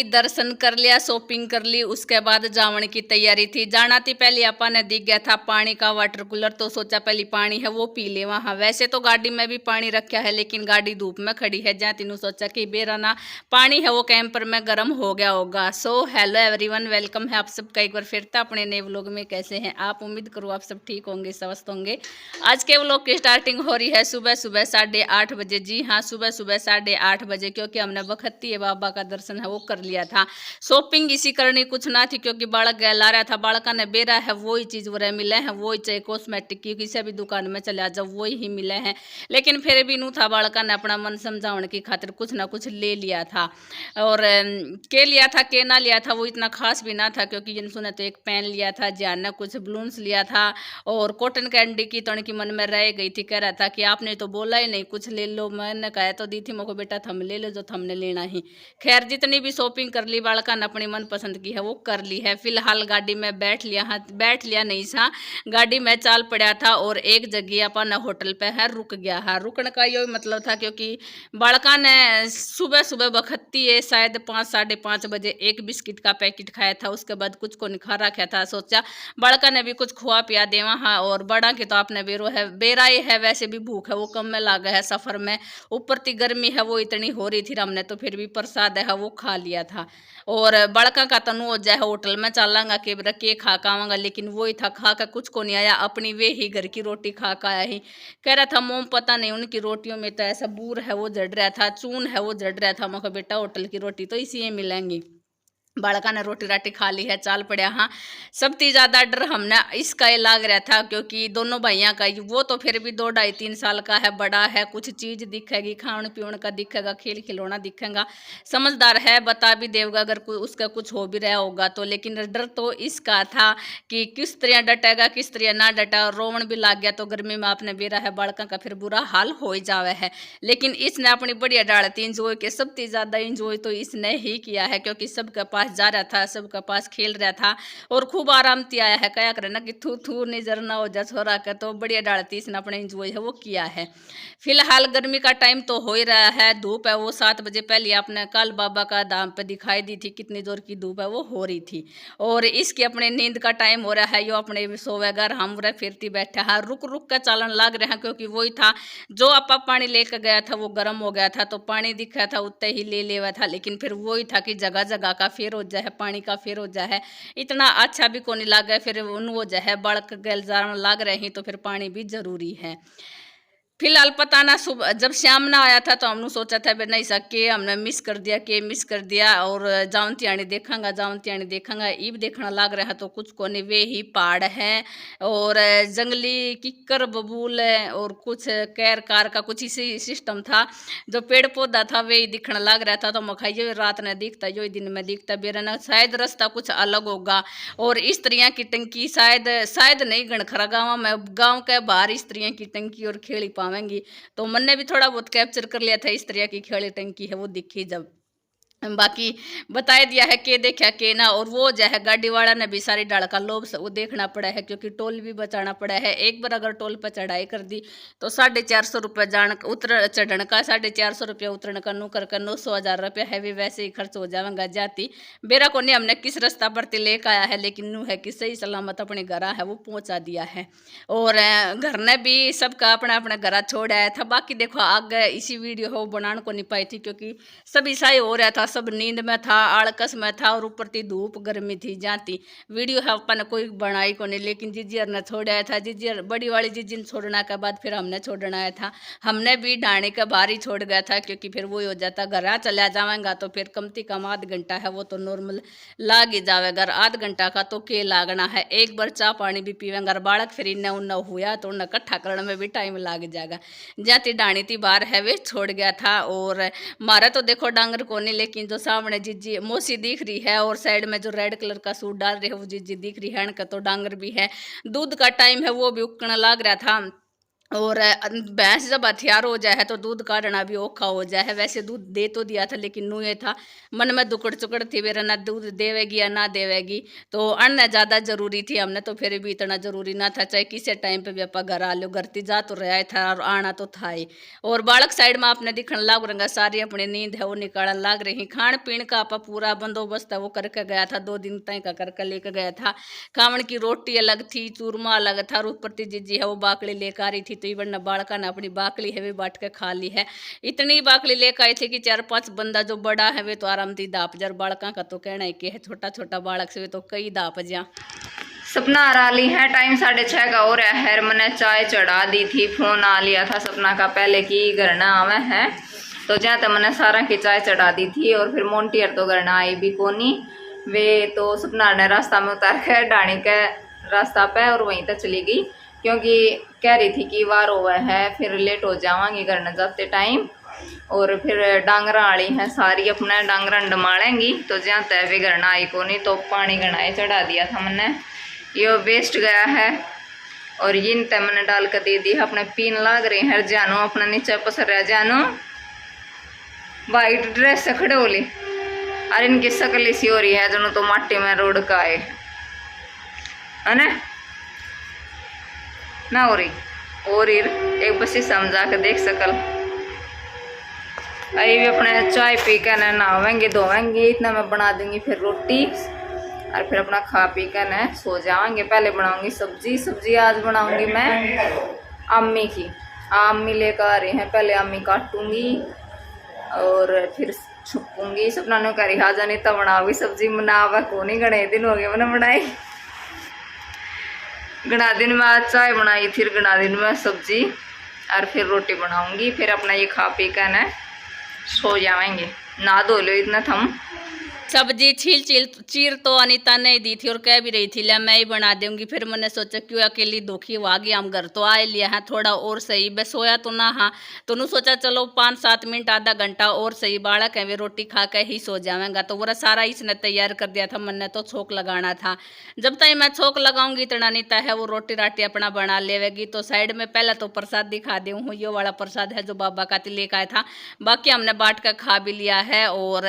दर्शन कर लिया, शॉपिंग कर ली, उसके बाद जावन की तैयारी थी। जाना थी पहले अपन ने दिख गया था पानी का वाटर कूलर, तो सोचा पहले पानी है वो पी ले वहाँ। वैसे तो गाड़ी में भी पानी रखा है लेकिन गाड़ी धूप में खड़ी है, जहाँ तीनों सोचा कि बेरा ना पानी है वो कैंपर में गर्म हो गया होगा। सो हेलो एवरीवन, वेलकम है आप सबका एक बार फिर था अपने नए व्लॉग में। कैसे हैं आप? उम्मीद करूँ आप सब ठीक होंगे, स्वस्थ होंगे। आज के व्लॉग की स्टार्टिंग हो रही है सुबह सुबह 8:30 बजे। जी हाँ, सुबह सुबह 8:30 बजे, क्योंकि हमने बखत्ती बाबा का दर्शन है वो कर लिया था। शॉपिंग इसी करनी कुछ ना थी, क्योंकि बालक ला रहा था, बालका ने बेरा है वही चीज़ वो मिले हैं, वही चाहे कॉस्मेटिक की किसी भी दुकान में चले आ जाओ वही ही मिले हैं। लेकिन फिर भी नू था, बालका ने अपना मन समझाने की खातिर कुछ ना कुछ ले लिया था। और के लिया था के ना लिया था वो इतना खास भी ना था, क्योंकि जिनसू ने तो एक पेन लिया था, जान ने कुछ बलून्स लिया था और कॉटन कैंडी की तो उनकी मन में रह गई थी। कह रहा था कि आपने तो बोला ही नहीं कुछ ले लो। मैंने कहा तो दी थी मोको बेटा थम ले लो जो थमने लेना ही। खैर जितनी भी शॉपिंग कर ली बालका ने अपनी मन पसंद की है वो कर ली है। फिलहाल गाड़ी में बैठ लिया नहीं सा, गाड़ी में चाल पड़ा था और एक जगह अपन होटल पे है रुक गया है। रुकने का यही मतलब था क्योंकि बालका ने सुबह सुबह बखत्ती है शायद 5-5:30 बजे एक बिस्किट का पैकेट खाया था, उसके बाद कुछ को नहीं खा रखा था। सोचा बालका ने भी कुछ खुआ पिया दे वहाँ। और बड़ा की तो आपने बेरा ही है, वैसे भी भूख है वो कम में लागा है सफर में, ऊपर की गर्मी है वो इतनी हो रही थी। हमने तो फिर भी प्रसाद है वो खा लिया था। और बड़का का तनु हो जाए होटल में चलांगा के खा खावांगा, लेकिन वही था खा का कुछ को नहीं आया, अपनी वे ही घर की रोटी खा का आया ही। कह रहा था मोम पता नहीं उनकी रोटियों में तो ऐसा बूर है वो जड़ रहा था, चून है वो जड़ रहा था। मैं बेटा होटल की रोटी तो इसी में मिलेंगी। बालका ने रोटी राटी खा ली है, चाल पड़ा। हाँ, सबसे ज़्यादा डर हमने इसका ही लाग रहा था, क्योंकि दोनों भाइयों का वो तो फिर भी 2-2.5-3 साल का है, बड़ा है, कुछ चीज़ दिखेगी, खान पीन का दिखेगा, खेल खिलौना दिखेगा, समझदार है, बता भी देगा अगर उसका कुछ हो भी रहा होगा तो। लेकिन डर तो इसका था कि किस तरह डटेगा किस तरह ना डटा। रोवन भी लाग गया तो गर्मी में आपने बेरा है बालका का फिर बुरा हाल हो ही जावे है। लेकिन इसने अपनी बढ़िया डालती इंजॉय के, सबसे ज़्यादा इंजॉय तो इसने ही किया है, क्योंकि सबके पास जा रहा था, सबका पास खेल रहा था और खूब आराम से आया है। क्या करे ना कि थू थू नजर ना हो जा छोरा का, तो बढ़िया डालती इसने अपने इंजॉय है वो किया है। फिलहाल गर्मी का टाइम तो हो ही रहा है, धूप है वो 7 बजे पहले आपने कल बाबा का धाम पे दिखाई दी थी कितनी जोर की धूप है वो हो रही थी। और इसकी अपने नींद का टाइम हो रहा है, यो अपने सोवेगा, हम रहे फिरती बैठा है, रुक रुक कर चालन लग रहे हैं, क्योंकि वही था जो आपा पानी लेकर गया था वो गर्म हो गया था, तो पानी दिखा था उतने ही ले लेवा था। लेकिन फिर वही था कि जगह जगह का फेर हो जाए, पानी का फेर हो जाए, इतना अच्छा भी कोनी लागे। फिर उन वो जो है बड़क गल जार लाग रहे हैं तो फिर पानी भी जरूरी है। फिलहाल पता ना सुबह जब शाम ना आया था तो हमने सोचा था नहीं सके, हमने मिस कर दिया और जावंतियाणी देखा ईब देखना लग रहा है तो कुछ कोने वे ही पहाड़ हैं और जंगली किक्कर बबूल है और कुछ कैर कार का कुछ इसी सिस्टम था। जो पेड़ पौधा था वे ही दिखने लग रहा था, तो मखा ये रात ने दिखता यो दिन में दिखता बेरा ना, शायद रास्ता कुछ अलग होगा। और स्त्रियाँ की टंकी शायद नहीं गणखरा गाँव में, गाँव के बाहर स्त्रियाँ की टंकी और खेली पावेंगी, तो मन ने भी थोड़ा बहुत कैप्चर कर लिया था। इस तरह की खेड़ी टंकी है वो दिखी जब बाकी बता दिया है के देखा के ना। और वो जो है गाड़ी वाला ने भी सारी डाल का लोभ वो देखना पड़ा है, क्योंकि टोल भी बचाना पड़ा है। एक बार अगर टोल पर चढ़ाई कर दी तो 450 रुपये चढ़ने का, 450 रुपये उतरने का, नू कर 900-1000 रुपये है भी वैसे ही खर्च हो जाएगा जाती। बेरा को नहीं हमने किस रास्ता पर लेकर आया है, लेकिन नू है कि सही सलामत अपने घर है वो पहुँचा दिया है। और घर ने भी सबका अपना अपना घर छोड़ आया था। बाकी देखो आगे इसी वीडियो हो बनाने को नहीं पाई थी, क्योंकि सब ईसाई हो रहा था, सब नींद में था, आलकस में था और ऊपर थी धूप गर्मी थी जाती। वीडियो है अपन कोई बनाई को नहीं, लेकिन जीजियर ने छोड़ा था। जीजियर बड़ी वाली जीजी ने छोड़ना के बाद फिर हमने छोड़ना आया था। हमने भी ढाणी के बाहर ही छोड़ गया था, क्योंकि फिर वही हो जाता घर चला जाएगा तो फिर कम से कम आध घंटा है वो तो नॉर्मल लाग ही जाएगा। आध घंटा का तो के लागना है, एक बार चाय पानी भी पीवेंगे बालक फिर इन्हें उन्ना हुआ तो उन्हें इकट्ठा करने में भी टाइम लग जाएगा। जाती ढाणी थी बाहर है वे छोड़ गया था। और मारा तो देखो डांगर को नहीं, लेकिन जो सामने जीजी मौसी दिख रही है और साइड में जो रेड कलर का सूट डाल रही है वो जीजी दिख रही है, इनका तो डांगर भी है। दूध का टाइम है वो भी उकना लग रहा था। और भैंस जब हथियार हो जाए तो दूध काटना भी औखा हो जाए। वैसे दूध दे तो दिया था, लेकिन नू ये था मन में दुकड़ चुकड़ थी, मेरा ना दूध देवेगी या ना देवेगी, तो अन्न ज़्यादा जरूरी थी हमने, तो फिर भी इतना जरूरी ना था, चाहे किसी टाइम पे भी आप घर आ लो, घर ती जा तो रहा था और आना तो था ही। और बालक साइड में आपने दिखने लाग रंगा सारी अपनी नींद है वो निकालने लाग रही। खान पीन का आप पूरा बंदोबस्त है वो करके गया था, 2 दिन तय का करके लेके गया था। खावन की रोटी अलग थी, चूरमा अलग था, रूपति जीजी है वो बाकड़ी लेकर आ रही थी, तो इवन बालका ने अपनी बाकड़ी है वे बांट के खा ली है। इतनी बाकड़ी लेकर आई थी कि 4-5 बंदा जो बड़ा है वे तो आराम थी दाप जार, बालका का तो कहना है कि है छोटा छोटा बालक से वे तो कई दाप जा। सपना आ ली है, टाइम 6:30 का हो रहा है। मैंने चाय चढ़ा दी थी, फोन आ लिया था सपना का पहले की घर ना आवे है, तो जहाँ तक मैंने सारा की चाय चढ़ा दी थी। और फिर मोन्टियर तो घर ना आई भी कोनी, वे तो सपना ने रास्ता में उतार के डाणी के रास्ता पे और वहीं तक चली गई, क्योंकि कह रही थी कि वार हुआ है फिर लेट हो जावांगी घर न जाते टाइम। और फिर डांगरा आड़ी है सारी अपने डांगरा डमाड़ेंगी, तो जहाँ तय वे घर ना आई कोनी, तो पानी गणाए चढ़ा दिया था मैंने, ये वेस्ट गया है। और इन तय मैंने डाल कर दे दी, अपने पीन लाग रही है जानो, अपना नीचे पसर रहा जानो, वाइट ड्रेस से खड़े होली, अरे इनकी शकल सी हो रही है दोनों तो माटी में रोड का है ना हो रही। और एक बस समझा के देख सकल। आई भी अपने चाय पी कर नहावेंगे धोवेंगे, इतना मैं बना दूंगी फिर रोटी, और फिर अपना खा पी कर न सो जाएंगे। पहले बनाऊंगी सब्जी आज बनाऊंगी मैं अम्मी की, अम्मी लेकर आ रही हैं, पहले अम्मी काटूंगी और फिर छुपूंगी। सपना ने करी हाजा नहीं तो बनाओगी सब्जी, बनावा को नहीं, गणे दिन हो गए मैंने बनाई, गणा दिन में आज चाय बनाई फिर गणा दिन में सब्जी, और फिर रोटी बनाऊंगी, फिर अपना ये खा पी कर न सो जाएंगे। ना धो लो इतना थम। सब्जी चीर तो अनीता ने दी थी और कह भी रही थी ले मैं ही बना दूंगी, फिर मैंने सोचा क्यों अकेली धोखी वो आ गई, हम घर तो आए लिया है थोड़ा और सही, बस सोया तो ना हाँ, तो नू सोचा चलो 5-7 मिनट आधा घंटा और सही, बालक है वे रोटी खा के ही सो जाएगा, तो वो सारा इसने तैयार कर दिया था, मैंने तो छोंक लगाना था। जब तक मैं छोंक लगाऊंगी इतना अनीता है वो रोटी राटी अपना बना लेवेगी। तो साइड में पहले तो प्रसाद दिखा दी हूँ, ये वाला प्रसाद है जो बाबा का लेकर आया था, बाकी हमने बांट कर खा भी लिया है। और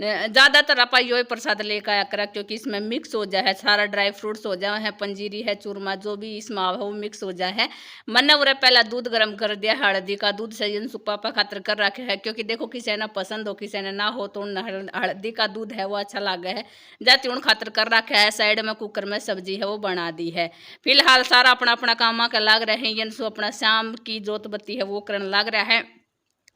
ज़्यादा तरह यो प्रसाद लेकर आया करा, क्योंकि इसमें मिक्स हो जाए सारा ड्राई फ्रूट्स हो जाए है, पंजीरी है, चूरमा जो भी इसमें है वो मिक्स हो जाए है। मैंने उरे पहला दूध गर्म कर दिया, हल्दी का दूध से पापा खातर कर रखे है, क्योंकि देखो किसी ने पसंद हो किसी ने ना हो, तो हल्दी का दूध है वो अच्छा लगे है, जाती उन खातर कर रखा है। साइड में कुकर में सब्जी है वो बना दी है। फिलहाल सारा अपना अपना काम के लाग रहे हैं, यंसु अपना शाम की जोत बत्ती है वो करने लग रहा है,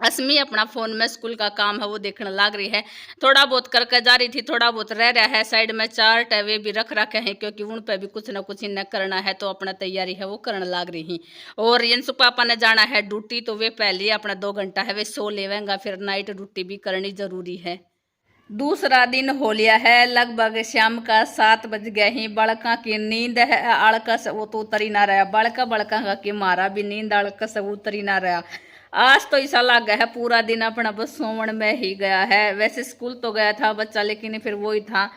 असमी अपना फोन में स्कूल का काम है वो देखने लग रही है, थोड़ा बहुत करके जा रही थी, थोड़ा बहुत रह रहा है। साइड में 4 टवे भी रख रखे हैं, क्योंकि उन पे भी कुछ ना कुछ इन्हें करना है, तो अपना तैयारी है वो करने लग रही। और यंसु पापा ने जाना है ड्यूटी, तो वे पहले अपना 2 घंटा है वे सो लेवेंगा, फिर नाइट ड्यूटी भी करनी जरूरी है। दूसरा दिन हो लिया है, लगभग शाम का 7 बज गए ही, बड़का की नींद है आड़कस वो तो उतरी ना रहा, बड़का का कि मारा भी नींद आड़कस वो उतरी ना रहा। आज तो ऐसा लगा है पूरा दिन अपना बस सोवन में ही गया है। वैसे स्कूल तो गया था बच्चा, लेकिन फिर वही था,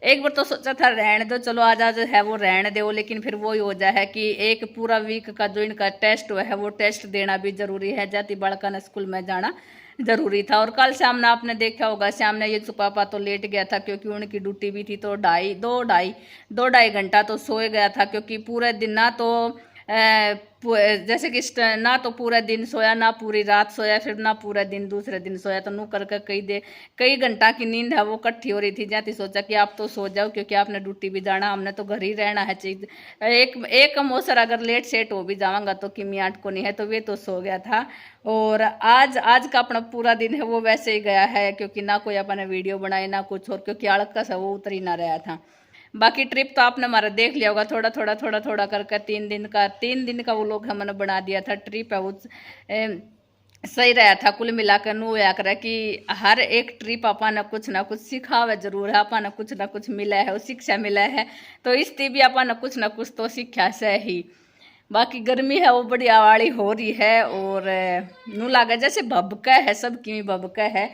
एक बार तो सोचा था रहने दो, चलो आज आज है वो रहने दो, लेकिन फिर वही हो जाए है कि एक पूरा वीक का जो इनका टेस्ट हुआ है वो टेस्ट देना भी जरूरी है, जाती बड़का ने स्कूल में जाना जरूरी था। और कल शाम ने आपने देखा होगा, शाम ने ये पापा तो लेट गया था, क्योंकि उनकी ड्यूटी भी थी, तो 2-2.5 घंटा तो सोए गया था, क्योंकि पूरे दिन ना तो जैसे कि ना तो पूरा दिन सोया ना पूरी रात सोया, फिर ना पूरा दिन दूसरे दिन सोया, तो नू करके कई घंटा की नींद है वो इकट्ठी हो रही थी। जाती सोचा कि आप तो सो जाओ, क्योंकि आपने ड्यूटी भी जाना, हमने तो घर ही रहना है। चीज एक मौसर अगर लेट सेट हो भी जाऊंगा तो किमी 8 को नहीं है, तो वे तो सो गया था। और आज का अपना पूरा दिन है वो वैसे ही गया है, क्योंकि ना कोई अपने वीडियो बनाए ना कुछ और, क्योंकि आलस है वो उतर ही ना रहा था। बाकी ट्रिप तो आपने हमारा देख लिया होगा, थोड़ा करके 3 दिन का वो लोग हमने बना दिया था। ट्रिप है वो सही रहा था कुल मिलाकर। नू या करे कि हर एक ट्रिप अपन ने कुछ ना कुछ सिखावे जरूर है, अपन ने कुछ ना कुछ मिला है, शिक्षा मिला है, तो इससे भी अपन ने कुछ ना कुछ तो सीखा से ही। बाकी गर्मी है वो बड़ी आवाड़ी हो रही है, और नू लागे जैसे भबका है, सब की भबका है।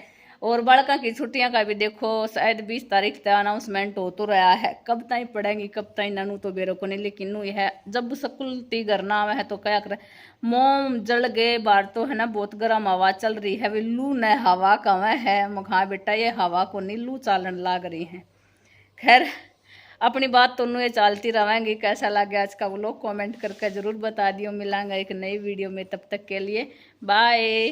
और बालका की छुट्टियां का भी देखो शायद 20 तारीख तक अनाउंसमेंट हो तो रहा है, कब तक पढ़ेंगी कब तक ननू तो बेरो को नहीं, लेकिन नू यह जब स्कूल ती घर ना आवे है तो क्या करे, मोम जल गए बाहर तो है ना, बहुत गर्म हवा चल रही है, वे लू न हवा कवे है मखा बेटा, ये हवा को नहीं लू चालन लाग रही है। खैर अपनी बात तो ये चलती रहेंगी। कैसा लगे आज का व्लॉग कमेंट करके जरूर बता दियो। मिलांगा एक नई वीडियो में, तब तक के लिए बाय।